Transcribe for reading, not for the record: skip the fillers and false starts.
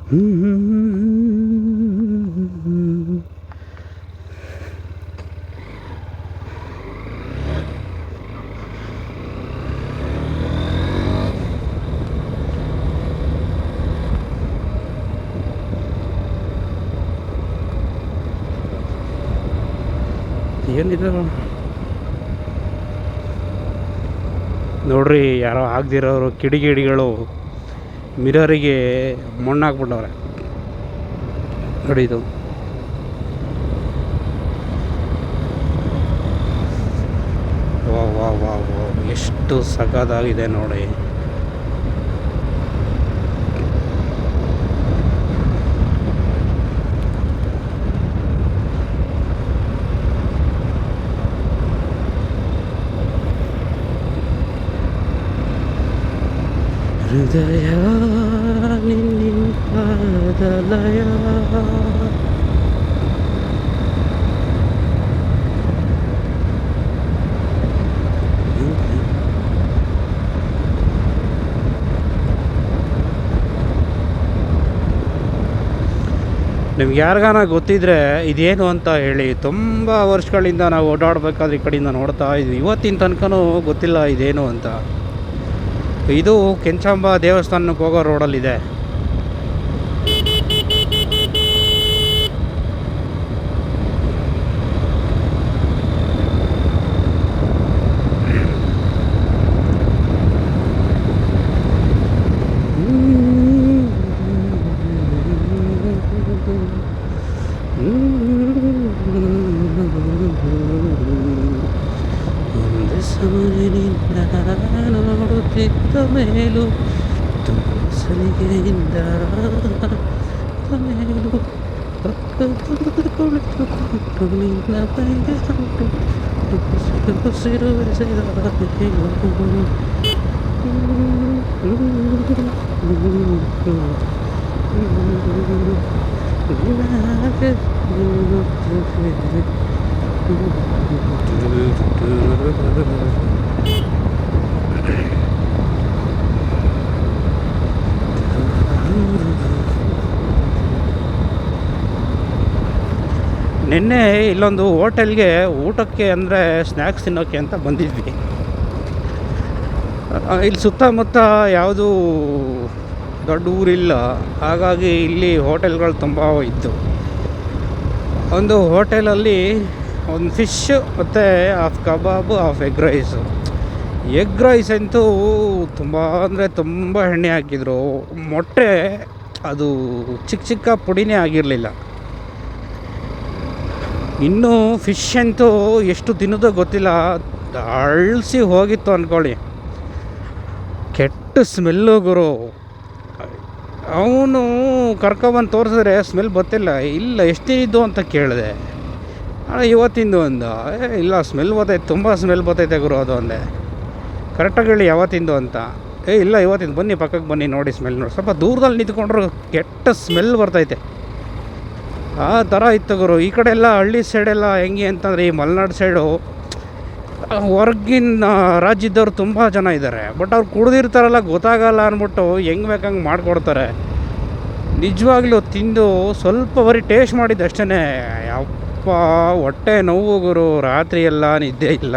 ಏನಿದೆ ನೋಡ್ರಿ, ಯಾರೋ ಆಗದಿರೋರು ಕಿಡಿಗೇಡಿಗಳು ಮಿರರಿಗೆ ಮಣ್ಣಾಕ್ಬಿಟ್ಟವ್ರೆ ನೋಡಿ. ಇದು ವಾ ವಾ ವಾ ವಾ, ಎಷ್ಟು ಸಖತ್ತಾಗಿದೆ ನೋಡಿ. ಹೃದಯ ನಿನ್ನಿಂದಲಯ ನಿಮ್ಗೆ ಯಾರಿಗಾನ ಗೊತ್ತಿದ್ರೆ ಇದೇನು ಅಂತ ಹೇಳಿ. ತುಂಬ ವರ್ಷಗಳಿಂದ ನಾವು ಓಡಾಡಬೇಕಾದ್ರೆ ಈ ಕಡೆಯಿಂದ ನೋಡ್ತಾ ಇದ್ವಿ. ಇವತ್ತಿನ ತನಕನೂ ಗೊತ್ತಿಲ್ಲ ಇದೇನು ಅಂತ. ಇದು ಕೆಂಚಾಂಬ ದೇವಸ್ಥಾನಕ್ಕೆ ಹೋಗೋ ರೋಡಲ್ಲಿದೆ. ನೋಡುತ್ತಿದ್ದ ಮೇಲೂ ಸಲಿಗೆಯಿಂದ ಮೇಲೂ ನಿನ್ನೆ ಇಲ್ಲೊಂದು ಹೋಟೆಲ್ಗೆ ಊಟಕ್ಕೆ ಅಂದರೆ ಸ್ನ್ಯಾಕ್ಸ್ ತಿನ್ನೋಕ್ಕೆ ಅಂತ ಬಂದಿದ್ವಿ. ಇಲ್ಲಿ ಸುತ್ತಮುತ್ತ ಯಾವುದೂ ದೊಡ್ಡ ಊರಿಲ್ಲ, ಹಾಗಾಗಿ ಇಲ್ಲಿ ಹೋಟೆಲ್ಗಳು ತುಂಬ ಇದ್ದು. ಒಂದು ಹೋಟೆಲಲ್ಲಿ ಒಂದು ಫಿಶ್ ಮತ್ತು half kebab, half egg rice. Egg rice ಅಂತೂ ತುಂಬ ಅಂದರೆ ತುಂಬ ಎಣ್ಣೆ ಹಾಕಿದ್ರು. ಮೊಟ್ಟೆ ಅದು ಚಿಕ್ಕ ಚಿಕ್ಕ ಪುಡಿನೇ ಆಗಿರಲಿಲ್ಲ. ಇನ್ನೂ ಫಿಶ್ ಅಂತೂ ಎಷ್ಟು ತಿನ್ನೋದೋ ಗೊತ್ತಿಲ್ಲ, ಅಳಿಸಿ ಹೋಗಿತ್ತು ಅಂದ್ಕೊಳ್ಳಿ. ಕೆಟ್ಟ ಸ್ಮೆಲ್ಲು ಗುರು. ಅವನು ಕರ್ಕೊಬಂದು ತೋರಿಸಿದ್ರೆ ಸ್ಮೆಲ್ ಗೊತ್ತಿಲ್ಲ. ಇಲ್ಲ ಎಷ್ಟಿದ್ದು ಅಂತ ಕೇಳಿದೆ. ಇವತ್ತಿಂದು ಅಂದ. ಇಲ್ಲ ಸ್ಮೆಲ್ ಬರ್ತೈತೆ, ತುಂಬ ಸ್ಮೆಲ್ ಬರ್ತೈತೆ ಗುರು ಅದು ಅಂದೆ. ಕರೆಕ್ಟಾಗಿ ಹೇಳಿ ಯಾವತ್ತಿಂದು ಅಂತ. ಇಲ್ಲ ಇವತ್ತಿಂದು, ಬನ್ನಿ ಪಕ್ಕಕ್ಕೆ ಬನ್ನಿ ನೋಡಿ ಸ್ಮೆಲ್ ನೋಡಿ. ಸ್ವಲ್ಪ ದೂರದಲ್ಲಿ ನಿಂತ್ಕೊಂಡ್ರು ಕೆಟ್ಟ ಸ್ಮೆಲ್ ಬರ್ತೈತೆ. ಆ ಥರ ಇತ್ತು ಗುರು. ಈ ಕಡೆ ಎಲ್ಲ ಹಳ್ಳಿ ಸೈಡೆಲ್ಲ ಹೆಂಗೆ ಅಂತಂದರೆ, ಈ ಮಲೆನಾಡು ಸೈಡು ಹೊರಗಿನ ರಾಜ್ಯದವ್ರು ತುಂಬ ಜನ ಇದ್ದಾರೆ. ಬಟ್ ಅವ್ರು ಕುಡ್ದಿರ್ತಾರಲ್ಲ, ಗೊತ್ತಾಗಲ್ಲ ಅಂದ್ಬಿಟ್ಟು ಹೆಂಗೆ ಬೇಕಂಗೆ ಮಾಡಿಕೊಡ್ತಾರೆ. ನಿಜವಾಗ್ಲೂ ತಿಂದು ಸ್ವಲ್ಪ ಬರೀ ಟೇಸ್ಟ್ ಮಾಡಿದ್ದು ಅಷ್ಟೇ. ಯಪ್ಪ ಹೊಟ್ಟೆ ನೋವು ಗುರು. ರಾತ್ರಿ ಎಲ್ಲ ನಿದ್ದೆ ಇಲ್ಲ.